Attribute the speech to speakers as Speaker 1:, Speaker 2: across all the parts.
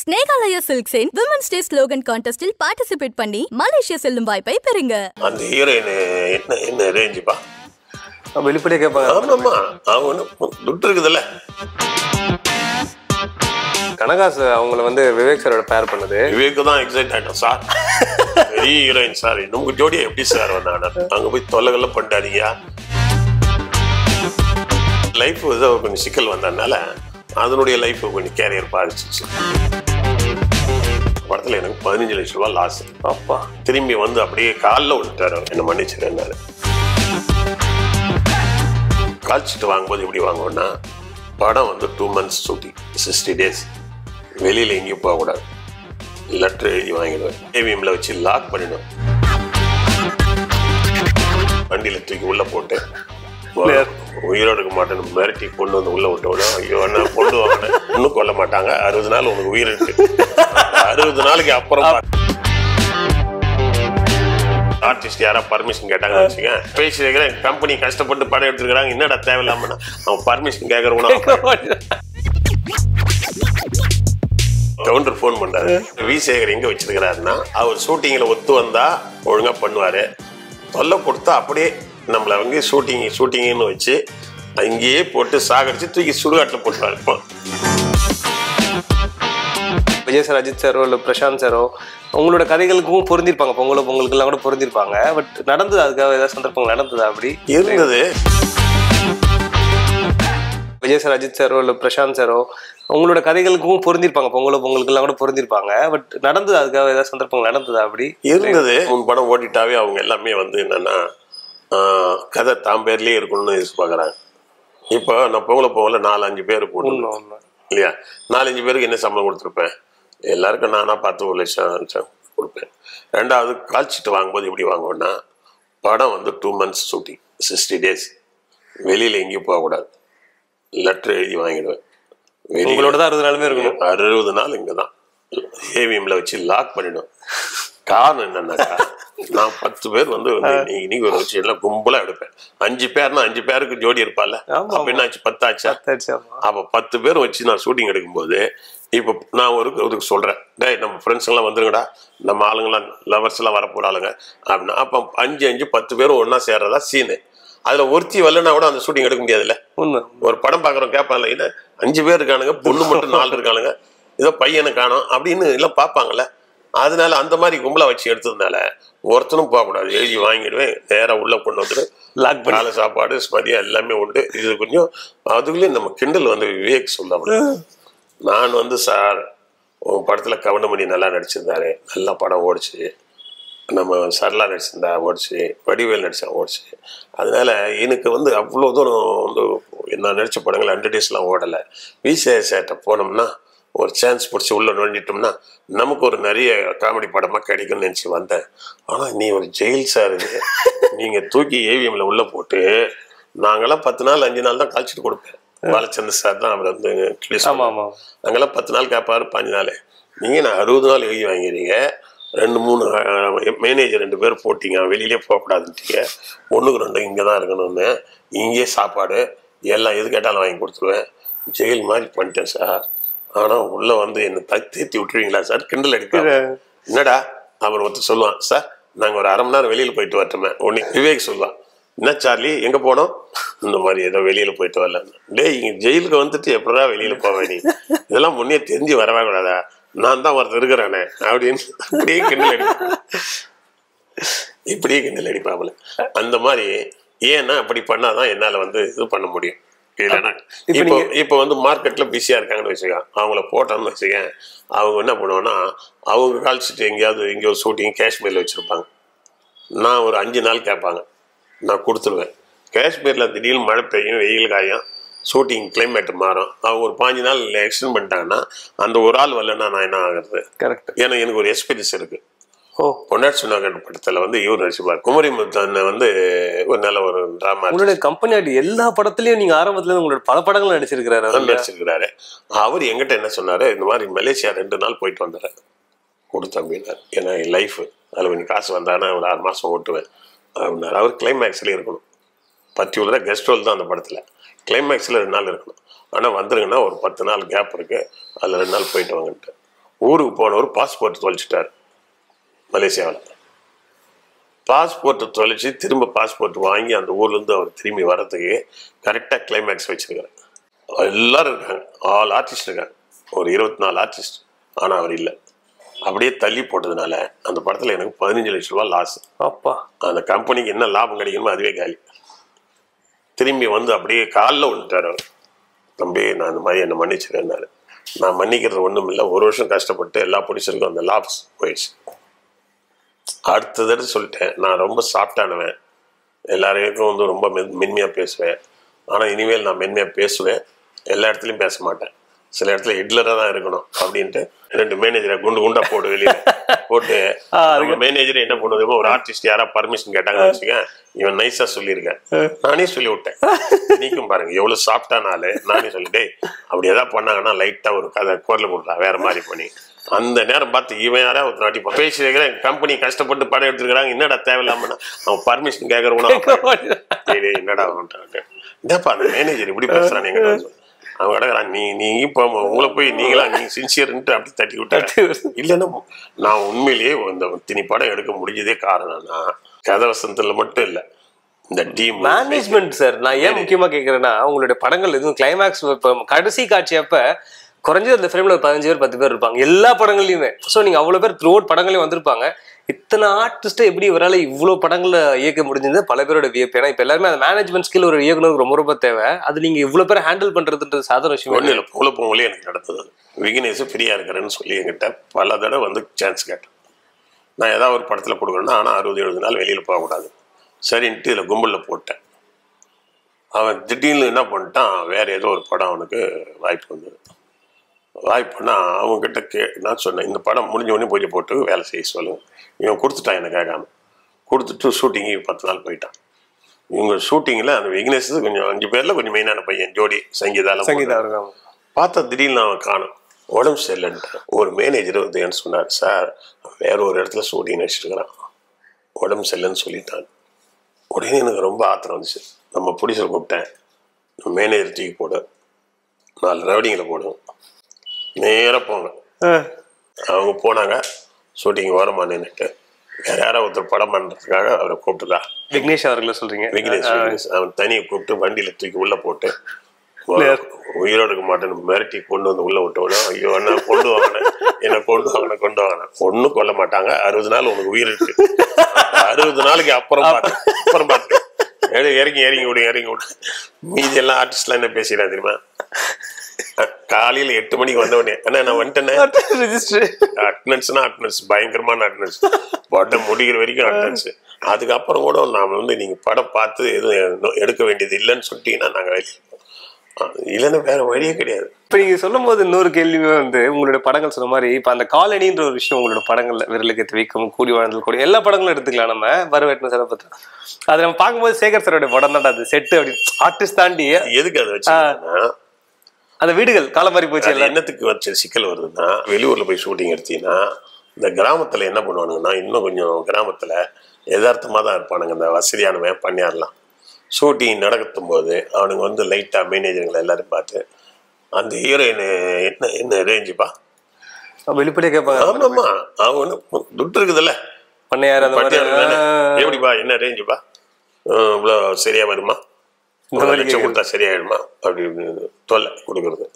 Speaker 1: Snehalaya silks இன் women's day slogan கான்டெஸ்டில் participate பண்ணி Malaysia செல்லும் வாய்ப்பை பெறுங்க.
Speaker 2: அந்த ஹீரோயின் என்ன ரேஞ்சுப்பா?
Speaker 3: வெளிப்படையா கேட்பாங்க.
Speaker 2: ஆமாம்மா, அவங்க துட்டு இருக்குதுல்ல.
Speaker 3: கனகாஸ் அவங்கள வந்து விவேக் சாரோட பேர் பண்ணது.
Speaker 2: விவேக்கு தான் எக்ஸைட் ஆகிட்டோம் சார். பெரிய ஹீரோயின் சார், நமக்கு ஜோடியா எப்படி சார் வந்தாங்க? அங்கே போய் தொல்லைகள்ல பண்ணிட்டாதீங்க. லைஃப் கொஞ்சம் சிக்கல் வந்ததுனால அதனுடைய லைஃப் கொஞ்சம் கேரியர் பாதிச்சிச்சு. படத்தில் எனக்கு 15 லட்சம் ரூபா லாஸ். அப்பா திரும்பி வந்து அப்படியே காலில் விட்டுட்டாரு, என்ன மன்னிச்சிருந்தாரு. கால்ச்சிட்டு வாங்கும்போது எப்படி வாங்குவோன்னா, படம் வந்து 2 months ஷூட்டிங், 60 days, வெளியில் எங்கேயும் போகக்கூடாது, லெட்டர் எழுதி வாங்கிடுவேன், ஏவிஎம்ல வச்சு லாக் பண்ணிடுவேன், வண்டியில் தூக்கி உள்ள போட்டு உயிரோடு இருக்க மாட்டேன்னு மிரட்டி கொண்டு வந்து உள்ள விட்டோட, ஐயோ என்ன கொண்டு வாங்க, இன்னும் கொல்ல மாட்டாங்க, 60 நாள் உங்களுக்கு உயிர் இருக்கு, 60 நாளைக்கு அப்புறம் ஆர்டிஸ்ட் யாரா பர்மிஷன் கேட்டாங்கன்னு வச்சுக்க, பேசிருக்கிறேன் கம்பெனி கஷ்டப்பட்டு படம் எடுத்துருக்காங்க, என்னடா தேவையில்லாம அவன் பர்மிஷன் கேட்கறவனா. கவுண்டர் போன் பண்றாரு, வி சேகர் எங்க வச்சிருக்கிறாருன்னா, அவர் ஷூட்டிங்ல ஒத்து வந்தா ஒழுங்கா பண்ணுவாரு, தொல்லை கொடுத்தா அப்படியே நம்மள வந்து ஷூட்டிங்னு வச்சு அங்கேயே போட்டு சாகடிச்சு தூக்கி சுடுகாட்டில் போட்டுருவாரு. இப்போ
Speaker 3: விஜய் சார், அஜித் சாரோ இல்லை பிரசாந்த் சாரோ உங்களோட கதைகளுக்கும் பொருந்திருப்பாங்க, பொங்கலுக்கெல்லாம் கூட பொருந்திருப்பாங்க. பட் நடந்தது, அதுக்காக ஏதாவது சந்தர்ப்பங்கள் நடந்ததா? அப்படி
Speaker 2: இருந்தது.
Speaker 3: விஜய் சார், அஜித் சாரோ இல்லை பிரசாந்த் சாரோ உங்களோட கதைகளுக்கும் பொருந்திருப்பாங்க, பொங்கலுக்கெல்லாம் கூட பொருந்திருப்பாங்க. பட் நடந்தது, அதுக்காக ஏதாவது சந்தர்ப்பங்கள் நடந்ததா? அப்படி இருந்தது.
Speaker 2: உன் படம் ஓடிட்டாவே அவங்க எல்லாமே வந்து என்னன்னா கதை தாம் பேர்லயே இருக்கணும்னு எதிர்பார்க்குறாங்க. இப்போ நான் போகல 4-5 பேர் போடணும் இல்லையா? 4-5 பேருக்கு என்ன சம்பளம் கொடுத்துருப்பேன்? எல்லாருக்கும் நானா 10 லட்சம் கொடுப்பேன். ரெண்டாவது கால்ச்சிட்டு வாங்கும்போது எப்படி வாங்குவேன்னா, படம் வந்து 2 months ஷூட்டிங், 60 days, வெளியில் எங்கேயும் போகக்கூடாது, லெட்டர் எழுதி வாங்கிடுவேன்,
Speaker 3: உங்களோட தான் 60 நாளுமே இருக்கணும்,
Speaker 2: 60 நாள் இங்கே தான், ஏவிஎம்ல வச்சு லாக் பண்ணிடுவேன். காரணம் என்னன்னாக்கா, நான் 10 பேர் வந்து இன்னைக்கு ஒரு வச்சு எல்லாம் கும்பலா எடுப்பேன். 5 பேர்னா 5 பேருக்கு ஜோடி இருப்பால, அப்ப என்ன ஆச்சு, 10 ஆச்சா? அப்ப 10 பேர் வச்சு நான் ஷூட்டிங் எடுக்கும்போது, இப்போ நான் ஒரு சொல்றேன், டேய் நம்ம ஃப்ரெண்ட்ஸ் எல்லாம் வந்துருங்கடா, நம்ம ஆளுங்களாம் லவர்ஸ் எல்லாம் வரப்போற ஆளுங்க அப்படின்னா, அப்ப 5-10 பேரும் ஒன்னா சேர்றதா சீனு. அதுல ஒருத்தி வரலன்னா கூட அந்த ஷூட்டிங் எடுக்க முடியாதுல்ல. ஒரு படம் பாக்குறோம், கேட்பாங்கல்ல, இது 5 பேர் இருக்கானுங்க, பொண்ணு மட்டும் 4 இருக்கானுங்க, ஏதோ பையனு காணும் அப்படின்னு எல்லாம் பார்ப்பாங்கல்ல. அதனால அந்த மாதிரி கும்பலா வச்சு எடுத்ததுனால ஒருத்தனும் போகக்கூடாது, எழுதி வாங்கிடுவேன், நேரம் உள்ள கொண்டு வந்துட்டு லாக் காலை சாப்பாடு மதியம் எல்லாமே உண்டு. இது கொஞ்சம் அதுக்குள்ளேயும் நம்ம கிண்டல் வந்து விவேக் சொல்ல, நான் வந்து சார் உன் படத்துல கவுண்டமணி நல்லா நடிச்சிருந்தாரு, நல்ல படம் ஓடிச்சு, நம்ம சரளா நடிச்சிருந்தா ஓடிச்சு, வடிவேல் நடிச்சா ஓடிச்சு, அதனால எனக்கு வந்து அவ்வளோ தூரம் வந்து நான் நடிச்ச படங்கள் 100 daysலாம் ஓடலை. விசேஷத்தை போனோம்னா ஒரு சான்ஸ் பிடிச்சி உள்ள நுழைஞ்சிட்டோம்னா நமக்கு ஒரு நிறைய காமெடி படமா கிடைக்கும்னு நினைச்சு வந்தேன். ஆனா நீ ஒரு ஜெயில் சார், நீங்க தூக்கி ஏவிஎம்ல உள்ள போட்டு, நாங்கெல்லாம் 10 நாள் 5 நாள் தான் கால்ச்சிட்டு கொடுப்பேன். பாலச்சந்திர சார் தான் அவர் வந்து நாங்கெல்லாம் 10 நாள் கேட்பாரு, 5 நாள். நீங்க நான் 60 நாள் எழுதி வாங்கிறீங்க, 2-3 மேனேஜர் 2 பேர் போட்டீங்க, வெளியிலே போகக்கூடாதுட்டீங்க, 1க்கு 2 இங்கே தான் இருக்கணும்னு, இங்கேயே சாப்பாடு எல்லாம் எது கேட்டாலும் வாங்கி கொடுத்துருவேன். ஜெயில் மாதிரி பண்ணிட்டேன் சார், ஆனா உள்ள வந்து என்ன தேத்தி விட்டுருவீங்களா சார்? கிண்டல் அடிப்பாரு. என்னடா அவர் ஒருத்தர் சொல்லுவான், சார் நாங்க ஒரு 1/2 மணி நேரம் வெளியில போயிட்டு வரட்டுமே. உடனே விவேக் சொல்லுவான், என்ன சார்லி எங்க போனோம்? இந்த மாதிரி ஏதோ வெளியில போயிட்டு வரல. டேய் இங்க ஜெயிலுக்கு வந்துட்டு எப்படா வெளியில போவேன், நீ இதெல்லாம் முன்னே தெரிஞ்சு வரவே கூடாதா, நான் தான் ஒருத்தர் இருக்கிறானே அப்படின்னு இப்படியே கிண்டல் அடிப்பாங்களே. அந்த மாதிரி ஏன்னா அப்படி பண்ணாதான் என்னால வந்து இது பண்ண முடியும். இல்லைன்னா இப்போ வந்து மார்க்கெட்ல பிஸியா இருக்காங்கன்னு வச்சுக்க, அவங்கள போட்டோம்னு வச்சுக்க, அவங்க என்ன பண்ணுவாங்கன்னா, அவங்க கால்ச்சிட்டு எங்கேயாவது ஒரு ஷூட்டிங் காஷ்மீர்ல வச்சிருப்பாங்க, நான் ஒரு 5 நாள் கேட்பாங்க, நான் கொடுத்துருவேன். காஷ்மீர்ல திடீர்னு மழை பெய்யும், வெயில் காயும், ஷூட்டிங் கிளைமேட் மாறும், அவங்க ஒரு 15 நாள் எக்ஸ்டெண்ட் பண்ணிட்டாங்கன்னா அந்த ஒரு ஆள் வரலன்னா நான் என்ன ஆகுறது? கரெக்ட். ஏன்னா எனக்கு ஒரு எக்ஸ்பீரியன்ஸ் இருக்கு. பொன்னாட் சுனாகர் படத்துல வந்து இவர் நடிச்சுப்பார், குமரி முத்தன் வந்து ஒரு நல்ல ஒரு டிராமா.
Speaker 3: உங்களுடைய கம்பெனி எல்லா படத்துலயும் நீங்க ஆரம்பத்துல உங்களோட பல படங்கள்
Speaker 2: நடிச்சிருக்கிறாரு. அவர் எங்கிட்ட என்ன சொன்னாரு, இந்த மாதிரி மலேசியா 2 நாள் போயிட்டு வந்துடுறேன் கொடுத்தம்பினார், ஏன்னா என் லைஃப் அதில் கொஞ்சம் காசு வந்தானா ஒரு 6 மாசம் ஓட்டுவேன் அப்படின்னாரு. அவர் கிளைமேக்ஸ்ல இருக்கணும், பர்டிகுலரா கெஸ்ட் ரோல் தான் அந்த படத்துல, கிளைமேக்ஸ்ல 2 நாள் இருக்கணும். ஆனால் வந்துருங்கன்னா ஒரு 10 நாள் கேப் இருக்கு, அதில் 2 நாள் போயிட்டு வாங்கன்ட்டு ஊருக்கு போனவர் பாஸ்போர்ட் தொலைச்சிட்டார் மலேசியாவில். பாஸ்போர்ட்டை தொலைச்சி திரும்ப பாஸ்போர்ட் வாங்கி அந்த ஊர்லேருந்து அவர் திரும்பி வர்றதுக்கு கரெக்டாக கிளைமேக்ஸ் வச்சுருக்காரு. எல்லாரும் இருக்காங்க, ஆல் ஆர்டிஸ்ட் இருக்காங்க, ஒரு 24 ஆர்டிஸ்ட். ஆனால் அவர் இல்லை. அப்படியே தள்ளி போட்டதுனால அந்த படத்தில் எனக்கு 15 லட்ச ரூபா லாஸ்.
Speaker 3: அப்பா,
Speaker 2: அந்த கம்பெனிக்கு என்ன லாபம் கிடைக்கணுமோ அதுவே காலி. திரும்பி வந்து அப்படியே காலில் விழுந்துட்டார் அவர். தம்பி, நான் இந்த மாதிரி என்னை மன்னிச்சிருந்தாரு. நான் மன்னிக்கிறது ஒன்றும் இல்லை, 1 வருஷம் கஷ்டப்பட்டு எல்லா ப்ரொடியூசருக்கும் அந்த லாஸ் போயிடுச்சு. அடுத்தது சொல்லிட்டேன், நான் ரொம்ப சாஃப்டானவன், எல்லாருக்கும் வந்து ரொம்ப மென்மையாக பேசுவேன். ஆனால் இனிமேல் நான் மென்மையாக பேசுவேன், எல்லா இடத்துலையும் பேச மாட்டேன். சில இடத்துல ஹிட்லராக தான் இருக்கணும் அப்படின்ட்டு 2 மேனேஜரை குண்டா போட்டு வெளியே போட்டு மேனேஜர் என்ன பண்ணுவது, ஒரு ஆர்டிஸ்ட் யாராவது பர்மிஷன் கேட்டாங்கன்னு வச்சுக்க, இவன் நைஸா சொல்லியிருக்கேன், நானே சொல்லி விட்டேன். நீக்கும் பாருங்க எவ்வளவு சாஃப்டான ஆளு. நானே சொல்லிட்டே அப்படி ஏதாவது பண்ணாங்கன்னா லைட்டா ஒரு கதை குரல் கொடுத்தா வேற மாதிரி பண்ணி அந்த நேரம் பார்த்து இவன் யாரா ஒரு நாட்டி பேசிருக்கிறேன். கம்பெனி கஷ்டப்பட்டு படம் எடுத்துருக்காங்க, என்னடா தேவையில்லாம அவன் பர்மிஷன் கேட்கறவனா என்னடா என்னப்பா அந்த மேனேஜர் இப்படி பேசுறான் எங்க அவங்க கிடக்குறான். நீ இப்போ உங்களை போய் நீங்களா நீ சின்சியர்ன்ட்டு அப்படி தட்டி விட்டாரு. இல்லைன்னா நான் உண்மையிலேயே இந்த தினி படம் எடுக்க முடிஞ்சதே காரணம்னா கதை வசந்தத்துல மட்டும் இல்லை, இந்த டீம்
Speaker 3: மேனேஜ்மெண்ட் சார். நான் ஏன் முக்கியமா கேட்கறேன்னா, உங்களுடைய படங்கள் எதுவும் கிளைமேக்ஸ் கடைசி காட்சி அப்ப குறைஞ்சது அந்த ஃப்ரேம்ல 15 பேர் 10 பேர் இருப்பாங்க எல்லா படங்கள்லயுமே. ஸோ நீங்க அவ்வளவு பேர் த்ரூ அவுட் படங்களையும் வந்திருப்பாங்க. இத்தனை ஆர்டிஸ்ட்டை எப்படி இவரால் இவ்வளோ படங்களை இயக்க முடிஞ்சது பல பேரோட வியப்பு. ஏன்னா இப்போ எல்லாருமே அந்த மேனேஜ்மெண்ட் ஸ்கில் ஒரு இயக்குனருக்கு ரொம்ப ரொம்ப தேவை. அது நீங்க இவ்வளோ பேர் ஹேண்டில் பண்றதுன்றது சாதாரண விஷயம்
Speaker 2: ஒன்றும் இல்லை. போங்களே எனக்கு நடந்தது. விக்னேஷ் ஃப்ரீயா இருக்கிறேன்னு சொல்லி என்கிட்ட பல தடவை வந்து சான்ஸ் கேட்டேன். நான் ஏதாவது ஒரு படத்தில் கொடுக்கணும்னா, ஆனால் 60-70 நாள் வெளியில் போகக்கூடாது சரின்ட்டு இதில் கும்பலில் போட்டேன். அவன் திடீர்னு என்ன பண்ணிட்டான், வேற ஏதோ ஒரு படம் அவனுக்கு வாய்ப்பு வந்தது. வாய்ப்புனா அவங்ககிட்ட நான் சொன்னேன், இந்த படம் முடிஞ்ச உடனே பூஜை போட்டு வேலை செய்ய சொல்லுங்க. இவன் கொடுத்துட்டான், எனக்கு கேட்காம கொடுத்துட்டு ஷூட்டிங்கு 10 நாள் போயிட்டான். இவங்க ஷூட்டிங்கில் அந்த விக்னேஷ் கொஞ்சம் 5 பேரில் கொஞ்சம் மெயினான பையன், ஜோடி சங்கீதா பார்த்தா திடீர்னு அவன் காணும், உடம்பு சரியில்லைன்ட்டு. ஒரு மேனேஜர் வந்து என்ன சொன்னார், சார் வேற ஒரு இடத்துல ஷூட்டிங் நடிச்சிருக்கிறான், உடம்பு சரியில்லைன்னு சொல்லிட்டான். உடனே எனக்கு ரொம்ப ஆத்திரம் வந்துச்சு. நம்ம ப்ரொடியூசர் கூப்பிட்டேன், மேனேஜர் தூக்கி போடு, 4 ரவுடிங்களை போடுவோம், நேராக போங்க. அவங்க போனாங்க, ஷூட்டிங் ஓரமாக நின்றுட்டு வேற யாராவது ஒருத்தர் படம் பண்ணுறதுக்காக அவரை கூப்பிட்டுதா.
Speaker 3: விக்னேஷ் அவர்களை சொல்றீங்க?
Speaker 2: விக்னேஷ் அவன் தனியை கூப்பிட்டு வண்டியில் தூக்கி உள்ளே போட்டு உயிரோடு இருக்க மாட்டேன்னு மிரட்டி கொண்டு வந்து உள்ள விட்டோன்னா, ஐயோ என்ன கொண்டு வாங்கினேன், என்ன கொண்டு வாங்கினேன். ஒன்றும் கொல்ல மாட்டாங்க, 60 நாள் உனக்கு உயிர் இருக்கு, 60 நாளைக்கு அப்புறம் பார்த்து இறங்கி விடு. மீதி எல்லாம் ஆர்டிஸ்ட்லாம் என்ன பேசிடலாம் தெரியுமா, காலையில் 8 மணிக்கு வந்தவனே அண்ணா நான் வந்துட்டேனே, அட்டனன்ஸ் பயங்கரமான அட்டனன்ஸ், படம் முடிகிற வரைக்கும் அட்டனன்ஸ். அதுக்கப்புறம் கூட நாம வந்து நீங்க படம் பார்த்து எதுவும் எடுக்க வேண்டியது இல்லைன்னு சொல்லிட்டீங்கன்னா நாங்கள் வெளியே இல்லைன்னா வேற வழியே கிடையாது.
Speaker 3: இப்போ நீங்க சொல்லும் போது இன்னொரு கேள்வியுமே வந்து, உங்களோட படங்கள் சொன்ன மாதிரி இப்போ அந்த காலனின்ற ஒரு விஷயம் உங்களோட படங்கள்ல விரலுக்கு வைக்கும், கூடி வாழ்ந்தல் கூடி எல்லா படங்களும் எடுத்துக்கலாம். நம்ம வரவேற்று சார் பத்தி அதை நம்ம பார்க்கும்போது சேகர் சாரோட படம் தான் அது செட்டு அப்படி ஆர்டிஸ்ட் தாண்டி
Speaker 2: எதுக்கு அதை வச்சு
Speaker 3: அந்த வீடுகள் காலம் மாதிரி போச்சு.
Speaker 2: என்னத்துக்கு வச்ச சிக்கல் வருதுன்னா, வெளியூர்ல போய் ஷூட்டிங் எடுத்தீங்கன்னா இந்த கிராமத்துல என்ன பண்ணுவானுங்கன்னா, இன்னும் கொஞ்சம் கிராமத்துல யதார்த்தமா தான் இருப்பானுங்க. இந்த வசதியானவன் பண்ணியாரலாம். ஷூட்டிங் நடக்கும் போது அவனுங்க வந்து லைட்டா மேனேஜருங்களை எல்லாரும் பார்த்து அந்த ஹீரோயின் என்ன ரேஞ்சுப்பா
Speaker 3: வெளிப்படையா கேட்பாங்க.
Speaker 2: ஆமாமா, அவங்க ஒன்றும் துட்டு இருக்குதுல்ல,
Speaker 3: பண்ணையார்
Speaker 2: எப்படிப்பா என்ன ரேஞ்சுப்பா, இவ்வளோ சரியா வருமா, 1 லட்சம் கொடுத்தா சரியாயிடுமா அப்படின்னு தொல்லை கொடுக்கறது.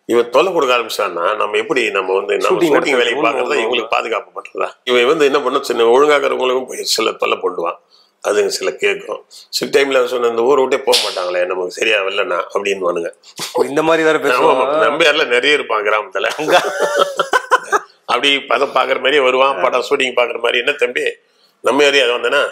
Speaker 2: இவன் தொல்லை கொடுக்க ஆரம்பிச்சான்னா நம்ம எப்படி நம்ம வந்து நம்ம ஷூட்டிங் வேலையை பார்க்கறதா இவங்களுக்கு பாதுகாப்பு பண்றதா. இவன் வந்து என்ன பண்ண, சின்ன ஒழுங்காகிறவங்களுக்கும் போய் சில தொல்லை பண்ணுவான், அதுங்க சில கேட்கும். சில டைம்ல சொன்ன இந்த ஊரை விட்டே போக மாட்டாங்களே நமக்கு சரியா வரலன்னா அப்படின்னு வானுங்க.
Speaker 3: இந்த மாதிரி வேற பேசுவாங்க.
Speaker 2: நம்பியார்ல நிறைய இருப்பான் கிராமத்துல, அப்படி பதம் பாக்குற மாதிரியே வருவான், படம் ஷூட்டிங் பாக்குற மாதிரி. என்ன தம்பி நம்ம ஏரியா வந்தேன்னா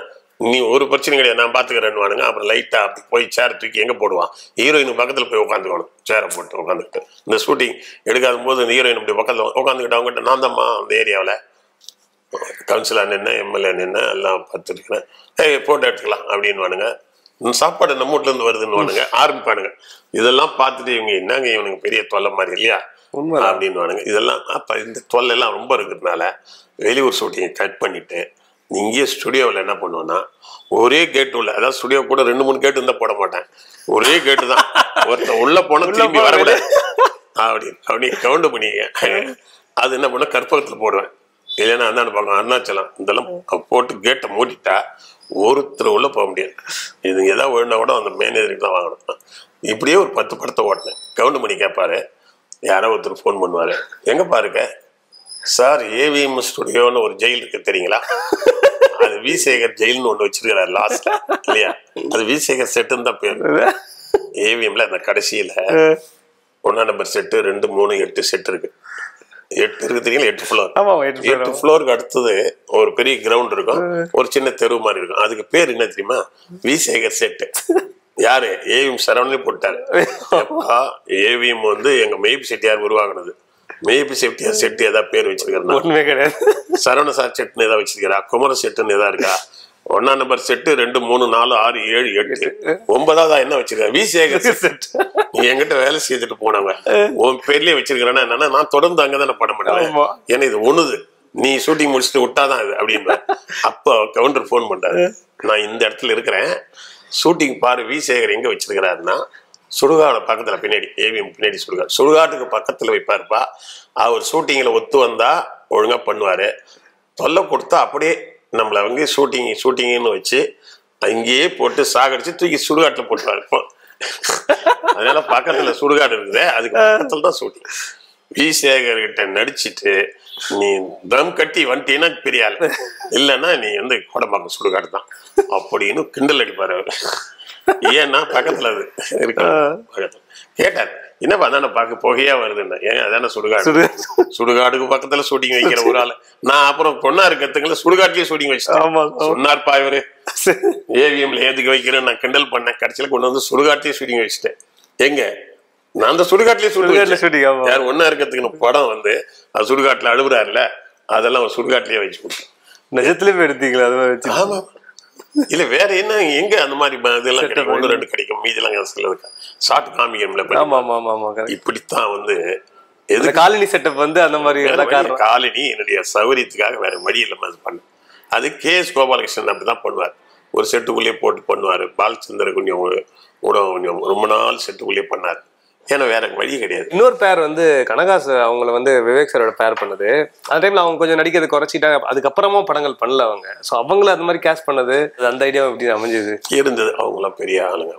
Speaker 2: நீ ஒரு பிரச்சனை கிடையாது நான் பாத்துக்கிறேன்னு வானுங்க. அப்புறம் லைட்டா அப்படி போய் சேரை தூக்கி எங்க போடுவான், ஹீரோயின் பக்கத்துல போய் உட்காந்துக்கணும், சேரை போட்டு உட்காந்துக்கிட்டு. இந்த ஷூட்டிங் எடுக்காத போது இந்த ஹீரோயின் அப்படி பக்கத்துல உட்காந்துக்கிட்டு அவங்ககிட்ட நான் தான்மா அந்த ஏரியாவில் கவுன்சிலர் நின்று எம்எல்ஏ நின்று எல்லாம் பார்த்துருக்கிறேன், போட்டோ எடுத்துக்கலாம் அப்படின்னு வானுங்க. சாப்பாடு நம்ம வீட்டுல இருந்து வருதுன்னு வானுங்க, ஆரம்பிப்பானுங்க. இதெல்லாம் பார்த்துட்டு இவங்க என்னங்க இவனுக்கு பெரிய தொல்லை மாதிரி இல்லையா அப்படின்னு வானுங்க. இதெல்லாம் அப்ப இந்த தொல்லை எல்லாம் ரொம்ப இருக்கிறதுனால வெளியூர் ஷூட்டிங்கை கட் பண்ணிட்டு இங்கே ஸ்டுடியோவில் என்ன பண்ணுவோன்னா, ஒரே கேட்டு உள்ள, அதாவது ஸ்டுடியோ கூட 2-3 கேட்டு இருந்தால் போட மாட்டேன், ஒரே கேட்டு தான். ஒருத்தன் உள்ள போனா திரும்பி வரக்கூடாது அப்படி கவுண்ட் பண்ணிக்க. அது என்ன பண்ண கற்பகத்தில் போடுவேன். இல்லைன்னா அந்தாண்ட பார்க்கணும் அருணாச்சலம் இதெல்லாம் போட்டு கேட்டை மூடிட்டா ஒருத்தர் உள்ள போக முடியாது. இது எதாவது ஒழுண்டா கூட அந்த மேனேஜருக்கு தான் வாங்கணும். இப்படியே ஒரு 10 படத்தை ஓட்டினேன். கவுண்டமணி கேட்பாரு, யாரோ ஒருத்தர் ஃபோன் பண்ணுவாரு, எங்க பாருங்க சார் ஏவிஎம் ஸ்டுடியோன்னு ஒரு ஜெயில் இருக்கு தெரியுங்களா, அது வி சேகர் ஜெயில்னு ஒண்ணு வச்சிருக்கிறாரு லாஸ்ட் இல்லையா, அது வி சேகர் செட்டுன்னு தான் பேரு. ஏவிஎம்ல அந்த கடைசியில 1ஆம் நம்பர் செட்டு 2, 3, 8 செட் இருக்கு. 8 இருக்கு தெரியுங்களா, 8 ஃப்ளோர். 8 ஃப்ளோருக்கு அடுத்தது ஒரு பெரிய கிரவுண்ட் இருக்கும், ஒரு சின்ன தெரு மாதிரி இருக்கும். அதுக்கு பேர் என்ன தெரியுமா, வி சேகர் செட்டு. யாரு, ஏவிஎம் சரவணனே போட்டாரு. ஏவிஎம் வந்து எங்க மெய்பி செட்டியார் உருவாக்குனது. மெய்பி செட்டியார் செட்டு ஏதாவது பேர் வச்சிருக்காரு, சரவண சார் செட்டுன்னு ஏதாவது வச்சிருக்காரா, குமர செட்டுன்னு ஏதாவது இருக்கா, 1ஆம் நம்பர் செட்டு 2, 3, 4, 6, 7, 8, 9ஆவதா என்ன வச்சிருக்காரு, வி சேகர் செட். நீ என்கிட்ட வேலை செய்துட்டு போனவங்க உன் பேர்லயே வச்சிருக்கிறேன்னா என்னன்னா, நான் தொடர்ந்து அங்கதானே படம் பண்ணுவேன், ஏன்னா இது ஒண்ணுது, நீ ஷூட்டிங் முடிச்சுட்டு விட்டாதான் இது அப்படின்னு. அப்போ கவுண்டர் போன் பண்றாரு, நான் இந்த இடத்துல இருக்கிறேன், ஷூட்டிங் பாரு, வி சேகர் எங்க வச்சிருக்கிறாருன்னா சுடுகாடு பக்கத்துல பின்னாடி, ஏவிஎம் பின்னாடி சுடுகாடு, சுடுகாட்டுக்கு பக்கத்துல வைப்பாருப்பா. அவர் ஷூட்டிங்ல ஒத்து வந்தா ஒழுங்கா பண்ணுவாரு, தொல்லை கொடுத்தா அப்படியே நம்மள வந்து ஷூட்டிங்னு வச்சு அங்கேயே போட்டு சாகடிச்சு தூக்கி சுடுகாட்டுல போட்டுவாரு. அதனால பக்கத்துல சுடுகாடு இருக்குது, அதுக்கு பக்கத்துல தான் ஷூட்டிங். வி சேகர் கிட்ட நடிச்சுட்டு நீ தம் கட்டி வந்துட்டீன்னா பெரிய ஆள், இல்லைன்னா நீ வந்து கோடம்பாக்கம் சுடுகாடு தான் அப்படின்னு கிண்டல் அடிப்பாரு அவர். ஏன்னா பக்கத்துல அது இருக்கு. பக்கத்துல கேட்டார், என்னப்பா அதான பார்க்க புகையா வருதுன்னா, ஏன் அதான சுடுகாடு, சுடுகாடுக்கு பக்கத்துல ஷூட்டிங் வைக்கிற ஒரு ஆள். நான் அப்புறம் பொண்ணாரு கத்துக்கல சுடுகாட்லயே ஷூட்டிங் வச்சுட்டேன். சொன்னார்ப்பா இவரு ஏவிஎம்ல ஏதுக்கு வைக்கிறேன் நான் கிண்டல் பண்ணேன். கடைசியில கொண்டு வந்து சுடுகாட்லயே ஷூட்டிங் வச்சுட்டேன். எங்க நான் அந்த சுடுகாட்லயே ஷூட்டிங், யார் ஒன்னா இருக்கிறதுக்கு படம் வந்து அது சுடுகாட்டுல அழுகுறாருல, அதெல்லாம் சுடுகாட்லயே வச்சு கொடுத்தேன்.
Speaker 3: நிஜத்துலயும் எடுத்தீங்களா?
Speaker 2: ஆமா, இல்ல வேற என்ன, எங்க அந்த மாதிரி இதெல்லாம் கிடைக்கும், 1, 2 கிடைக்கும், மீதெல்லாம் சிலது ஷார்ட் காமிக்கம்ல. இப்படித்தான் வந்து
Speaker 3: காலனி செட்டப் வந்து அந்த மாதிரி
Speaker 2: காலனி என்னுடைய சௌகரியத்துக்காக வேற வழி இல்லாம அது பண்ண. அது KS கோபாலகிருஷ்ணன் அப்படிதான் பண்ணுவார், ஒரு செட்டுக்குள்ளேயே போட்டு பண்ணுவாரு. பாலச்சந்திர கொஞ்சம் ஊடகம் கொஞ்சம் ரொம்ப நாள் செட்டுக்குள்ளேயே பண்ணாரு, ஏன்னா வேற வழி கிடையாது.
Speaker 3: இன்னொரு பேர் வந்து கனகாஸ், அவங்கள வந்து விவேக் சாரோட பேர் பண்ணது. அந்த டைம்ல அவங்க கொஞ்சம் நடிக்கிறது குறைச்சிட்டாங்க, அதுக்கப்புறமா படங்கள் பண்ணல அவங்க. ஸோ அவங்கள அந்த மாதிரி கேஷ் பண்ணது, அந்த ஐடியா எப்படி அமைஞ்சது
Speaker 2: இருந்தது? அவங்களாம் பெரிய ஆளுங்க.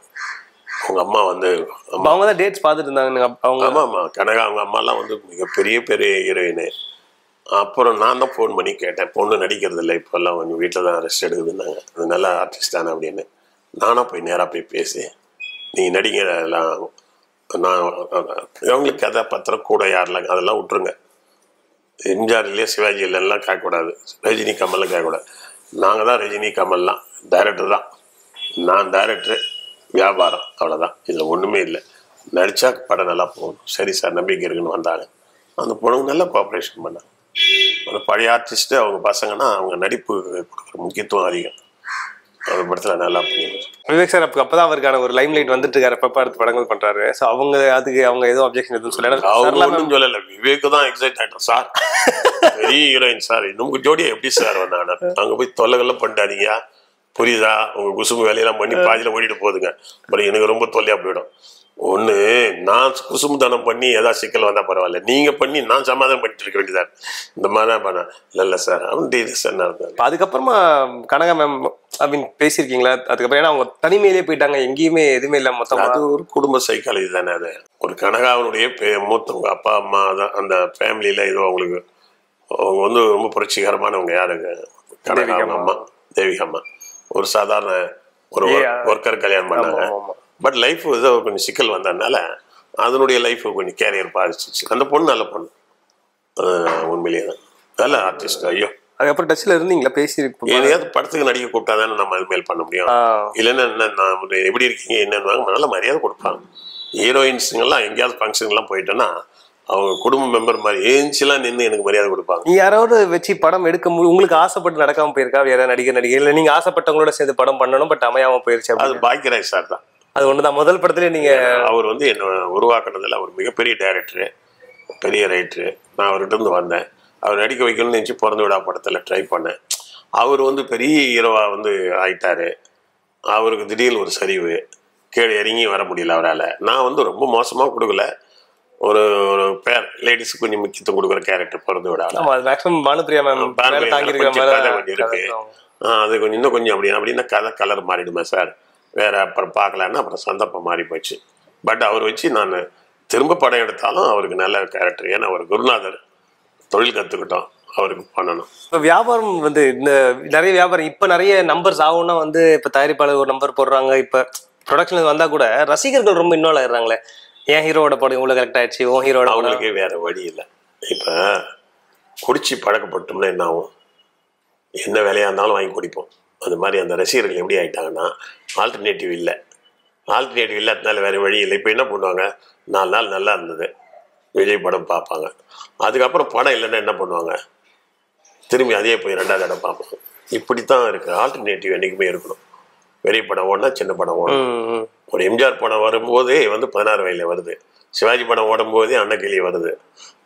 Speaker 2: அவங்க அம்மா வந்து
Speaker 3: அவங்க தான் டேட்ஸ் பார்த்துட்டு இருந்தாங்க அவங்க.
Speaker 2: ஆமா, கனகா அவங்க அம்மாலாம் வந்து மிகப்பெரிய பெரிய ஹீரோயின். அப்புறம் நான் தான் ஃபோன் பண்ணி கேட்டேன், பொண்ணு நடிக்கிறது இல்லை இப்போல்லாம், கொஞ்சம் வீட்டில் தான் ரெஸ்ட் எடுக்குதுன்னாங்க. அது நல்ல ஆர்டிஸ்ட் தானே அப்படின்னு. நானா போய் நேராக போய் பேசி, நீங்கள் நடிக்கிற எல்லாம் நான் அவங்களுக்கு கதாபாத்திரம் கூட யாரெல்லாம் அதெல்லாம் விட்டுருங்க, எம்ஜிஆர் இல்லையா சிவாஜி இல்லைலாம் கேட்கக்கூடாது, ரஜினி கமல்லாம் கேட்கக்கூடாது. நாங்கள் தான் ரஜினி கமல்லாம், டைரக்டர் தான், நான் டைரக்டரு, வியாபாரம், அவ்வளோதான். இதில் ஒன்றுமே இல்லை. நடித்தா படம் நல்லா போகணும், சரி சார் நம்பிக்கை இருக்குன்னு வந்தாங்க. அந்த பொண்ணுங்க நல்லா கோஆப்ரேஷன் பண்ணாங்க. அந்த பழைய ஆர்டிஸ்ட்டு அவங்க பசங்கன்னா அவங்க நடிப்பு கொடுக்குற முக்கியத்துவம் அதிகம். அந்த படத்துல நல்லா பண்ணிடுவாங்க.
Speaker 3: விவேக் சார் அப்பதான் அவருக்கான ஒரு லைம் லைட் வந்துட்டு இருக்காரு, அப்பப்ப அடுத்து படங்கள் பண்றாரு. ஸோ அவங்க அதுக்கு அவங்க எதுவும் அப்ஜெக்ஷன் எதுவும்
Speaker 2: சொல்லல. விவேக் தான் எக்ஸைட் ஆயிட்டோம் சார், பெரிய ஹீரோயின் சார், நமக்கு ஜோடியா எப்படி சார் வந்தாங்க, அங்க போய் தொல்லைகள்லாம் பண்ணிட்டாதீங்க புரியுதா, உங்க குசும்பு வேலையெல்லாம் பண்ணி பாதியில ஓடிட்டு போகுதுங்க, அப்புறம் எனக்கு ரொம்ப தொல்லையா போயிடும். ஒண்ணு நான் குசும்பு தானம் பண்ணி ஏதாவது சிக்கல் வந்தா பரவாயில்ல, நீங்க பண்ணி நான் சமாதானம் பண்ணிட்டு இருக்க வேண்டியதான். இந்த மாதிரிதான் பண்ண இல்ல சார் அவன்.
Speaker 3: அதுக்கப்புறமா கனகா மேம் அப்படின்னு பேசியிருக்கீங்களா? அதுக்கப்புறம் ஏன்னா அவங்க தனிமையிலேயே போயிட்டாங்க, எங்கேயுமே எதுவுமே இல்லை மொத்தம்.
Speaker 2: அது ஒரு குடும்ப சைக்காலஜி தானே. அது ஒரு கனகாவனுடைய மூத்தவங்க அப்பா அம்மா தான் அந்த ஃபேமிலியில ஏதோ அவங்களுக்கு அவங்க வந்து ரொம்ப புரட்சிகரமானவங்க. யாருங்க? கனகா அம்மா, தேவிகா அம்மா. ஒரு சாதாரண ஒரு ஒர்க்கர் கல்யாணம் பண்ணாங்க. பட் லைஃப் ஏதோ கொஞ்சம் சிக்கல் வந்ததுனால அதனுடைய லைஃப் கொஞ்சம் கேரியர் பாதிச்சிச்சு. அந்த பொண்ணு நல்ல பொண்ணு, உண்மையிலேயே தான் நல்ல ஆர்டிஸ்ட். ஐயோ,
Speaker 3: அதுக்கப்புறம் டச்ல இருந்தீங்களா? பேசி
Speaker 2: ஏதாவது படத்துக்கு நடிக்க கூப்பிட்டாதானே நம்ம அது மேல் பண்ண முடியும். இல்லைன்னா என்ன நான் எப்படி இருக்கீங்க என்னன்னு நல்ல மரியாதை கொடுப்பாங்க. ஹீரோயின்ஸுங்கெல்லாம் எங்கேயாவது ஃபங்க்ஷன்லாம் போயிட்டோன்னா அவங்க குடும்ப மெம்பர் மாதிரி ஏஞ்சிலாம் நின்று எனக்கு மரியாதை கொடுப்பாங்க.
Speaker 3: யாராவது வச்சு படம் எடுக்க உங்களுக்கு ஆசைப்பட்டு நடக்காம போயிருக்கா? வேற நடிகை இல்லை நீங்க ஆசைப்பட்டவங்களோட சேர்ந்து படம் பண்ணணும் பட் அமையாம போயிருச்சு?
Speaker 2: அது பாக்யராஜ் சார் தான்.
Speaker 3: அது ஒண்ணுதான் முதல் படத்துல நீங்க.
Speaker 2: அவர் வந்து என்ன உருவாக்குனதுல அவர் மிகப்பெரிய டைரக்டரு, பெரிய ரைட்டரு. நான் அவர்கிட்ட இருந்து வந்தேன். அவர் நடிக்க வைக்கணும்னு நினச்சி பிறந்த விடா படத்துல ட்ரை பண்ணேன். அவர் வந்து பெரிய ஹீரோவா வந்து ஆயிட்டாரு. அவருக்கு திடீர்னு ஒரு சரிவு, கீழே இறங்கி வர முடியல அவரால். நான் வந்து ரொம்ப மோசமாக கொடுக்கல, ஒரு ஒரு பேர் லேடிஸுக்கு கொஞ்சம் முக்கியத்துவம் கொடுக்குற கேரக்டர் பிறந்து விடாது.
Speaker 3: மேக்ஸிமம் பானுப்பிரியா மேம்
Speaker 2: இருக்கு. அது கொஞ்சம் இன்னும் கொஞ்சம் அப்படின்னா கதை கலர் மாறிடுமா சார், வேற அப்புறம் பார்க்கலான்னா அப்புறம் சந்தர்ப்பம் மாறி போச்சு. பட் அவர் வச்சு நான் திரும்ப படம் எடுத்தாலும் அவருக்கு நல்ல கேரக்டர். ஏன்னா அவர் குருநாதர், தொழில் கற்றுக்கிட்டோம், அவருக்கு பண்ணணும்.
Speaker 3: இப்போ வியாபாரம் வந்து இந்த நிறைய வியாபாரம் இப்போ நிறைய நம்பர்ஸ் ஆகும்னா வந்து இப்போ தயாரிப்பாளர் ஒரு நம்பர் போடுறாங்க. இப்போ ப்ரொடக்ஷன் வந்தால் கூட ரசிகர்கள் ரொம்ப இன்வால்வ் ஆயிடுறாங்களே. என் ஹீரோட படம் இவ்வளோ கரெக்ட் ஆயிடுச்சு, ஓ ஹீரோட
Speaker 2: அவங்களுக்கே வேற வழி இல்லை. இப்போ குடிச்சு பழக்கப்பட்டோம்னா என்ன ஆகும், என்ன வேலையாக இருந்தாலும் வாங்கி குடிப்போம். அது மாதிரி அந்த ரசிகர்கள் எப்படி ஆகிட்டாங்கன்னா ஆல்டர்னேட்டிவ் இல்லை. ஆல்டர்னேட்டிவ் இல்லாதனால வேறு வழி இல்லை. இப்போ என்ன பண்ணுவாங்க, 4 நாள் நல்லா இருந்தது விஜய் படம் பார்ப்பாங்க, அதுக்கப்புறம் படம் இல்லைன்னா என்ன பண்ணுவாங்க, திரும்பி அதே போய் 2வது இடம் பார்ப்பாங்க. இப்படி தான் இருக்குது. ஆல்டர்னேட்டிவ் என்றைக்குமே இருக்கணும். பெரிய படம் ஓடனா சின்ன படம் ஓடும். ஒரு எம்ஜிஆர் படம் வரும்போதே வந்து 16 வயதில் வருது, சிவாஜி படம் ஓடும்போதே அன்னக்கிளி வருது,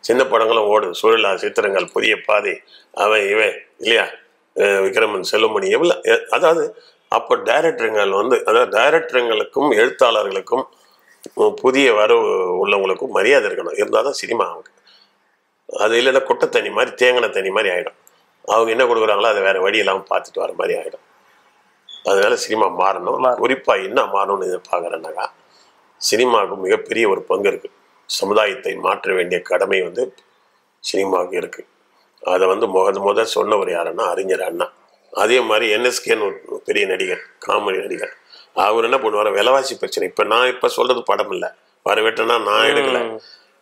Speaker 2: சின்ன படங்களும் ஓடுது, சுழலா, சித்திரங்கள், புதிய பாதை, அவன் இவன் இல்லையா, விக்ரமன், செல்லுமணி, எவ்வளோ. அதாவது அப்போ டைரக்டருங்கள் வந்து, அதாவது டைரக்டருங்களுக்கும் எழுத்தாளர்களுக்கும் புதிய வரவு உள்ளவங்களுக்கும் மரியாதை இருக்கணும். இருந்தால் தான் சினிமா அவங்க. அது இல்லைன்னா கொட்டை தண்ணி மாதிரி, தேங்கின தண்ணி மாதிரி ஆகிடும். அவங்க என்ன கொடுக்குறாங்களோ அதை வேறு வழி இல்லாமல் பார்த்துட்டு வர மாதிரி ஆகிடும். அதனால சினிமா மாறணும். குறிப்பாக என்ன மாறணும்னு எதிர்பார்க்குறேன்னாக்கா, சினிமாவுக்கு மிகப்பெரிய ஒரு பங்கு இருக்குது. சமுதாயத்தை மாற்ற வேண்டிய கடமை வந்து சினிமாவுக்கு இருக்குது. அதை வந்து முதல் சொன்னவர் யாருன்னா அறிஞர் அண்ணா. அதே மாதிரி என்எஸ்கேன்னு ஒரு பெரிய நடிகர், காமெடி நடிகர். அவர் என்ன பண்ணுவார், விலைவாசி பிரச்சனை. இப்போ நான் இப்போ சொல்கிறது படம் இல்லை, வர வெட்டனா நான் எடுக்கலை.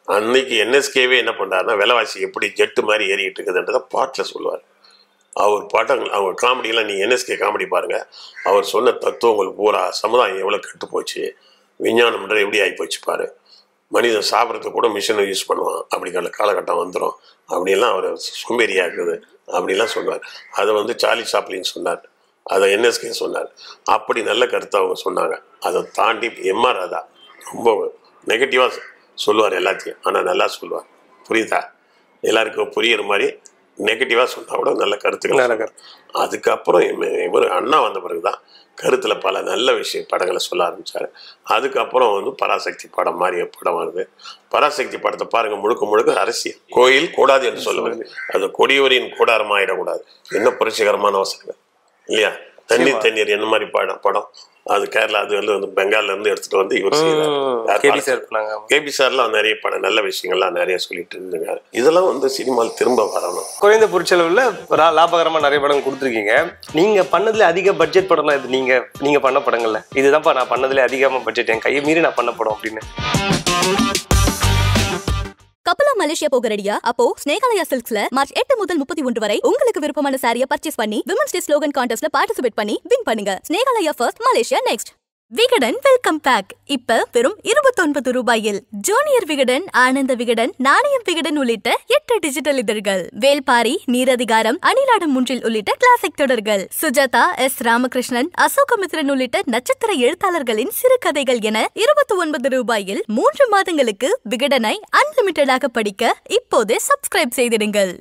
Speaker 2: அன்னைக்கு என்எஸ்கேவே என்ன பண்ணுறாருன்னா விலைவாசி எப்படி ஜெட்டு மாதிரி ஏறிக்கிட்டு இருக்குதுன்றதை பாட்டில் சொல்லுவார். அவர் பாட்டங்கள், அவங்க காமெடியெல்லாம், நீ என்எஸ்கே காமெடி பாருங்கள், அவர் சொன்ன தத்துவங்கள் பூரா சமுதாயம் எவ்வளோ கெட்டு போச்சு, விஞ்ஞானம்ன்ற எப்படி ஆகிப்போச்சு பாரு, மனிதன் சாப்பிட்றதுக்கு கூட மிஷினை யூஸ் பண்ணுவான், அப்படி காலகட்டம் வந்துடும், அப்படியெல்லாம் அவர் சோம்பேறியாக இருக்குது அப்படிலாம் சொன்னார். அதை வந்து சார்லி சாப்ளின் சொன்னார், அதை என்எஸ்கே சொன்னார். அப்படி நல்ல கருத்தை அவங்க சொன்னாங்க. அதை தாண்டி எம்ஆர் ராதா ரொம்ப நெகட்டிவாக சொல்லுவார் எல்லாத்தையும், ஆனால் நல்லா சொல்லுவார். புரியுதா, எல்லாருக்கும் புரியுற மாதிரி நெகட்டிவாக சொன்னால் கூட நல்ல கருத்துக்கள். அதுக்கப்புறம் இவர் அண்ணா வந்த பிறகு தான் கருத்தில் பல நல்ல படங்களை சொல்ல ஆரம்பித்தார். அதுக்கப்புறம் வந்து பராசக்தி படம் மாதிரி படம் வருது. பராசக்தி படத்தை பாருங்கள், முழுக்க முழுக்க அரசியல். கோயில் கூடாது என்று சொல்லுவது, அது கொடியோரின் கூடாரமாக ஆகிடக்கூடாது. என்ன புரட்சிகரமான அவசரம் இல்லையா. தண்ணீர் என்ன மாதிரி படம் அது கேரளா, அது வந்து பெங்கால்ல இருந்து எடுத்துட்டு வந்து இவர் கேபி சார்லாம் நிறைய படம் நல்ல விஷயங்கள்லாம் நிறைய சொல்லிட்டு இருந்தாங்க. இதெல்லாம் வந்து சினிமாவில் திரும்ப வரணும்.
Speaker 3: குறைந்த பொருட்செலவுல லாபகரமா நிறைய படம் கொடுத்துருக்கீங்க. நீங்க பண்ணதுல அதிக பட்ஜெட் படம்லாம் இது நீங்க பண்ண படங்கள்ல இதுதான்ப்பா நான் பண்ணதுல அதிகமா பட்ஜெட், என் கையை மீறி நான் பண்ண படம் அப்படின்னு?
Speaker 1: கப்பலா மலேசியா போக ரெடியா? அப்போ ஸ்னேகாலயா சில்க்ஸ்ல மார்ச் 8 முதல் 31 வரை உங்களுக்கு விருப்பமான சாரியை பர்ச்சேஸ் பண்ணி விமன்ஸ் டே ஸ்லோகன் கான்டெஸ்ட்ல பார்ட்டிசிபேட் பண்ணி வின் பண்ணுங்க. Snehalaya first, Malaysia next. Vikatan welcome back இப்ப வெறும் 29 ரூபாயில். ஜூனியர் விகடன், ஆனந்த விகடன், நாணயம் விகடன் உள்ளிட்ட 8 டிஜிட்டல் இதழ்கள், வேல்பாரி, நீரதிகாரம், அணிலாடும் முன்றில் உள்ளிட்ட கிளாசிக் தொடர்கள், சுஜாதா, எஸ் ராமகிருஷ்ணன், அசோகமித்ரன் உள்ளிட்ட நட்சத்திர எழுத்தாளர்களின் சிறுகதைகள் என 29 ரூபாயில் 3 மாதங்களுக்கு விகடனை அன்லிமிட்டடாக படிக்க இப்போதே சப்ஸ்கிரைப் செய்திடுங்கள்.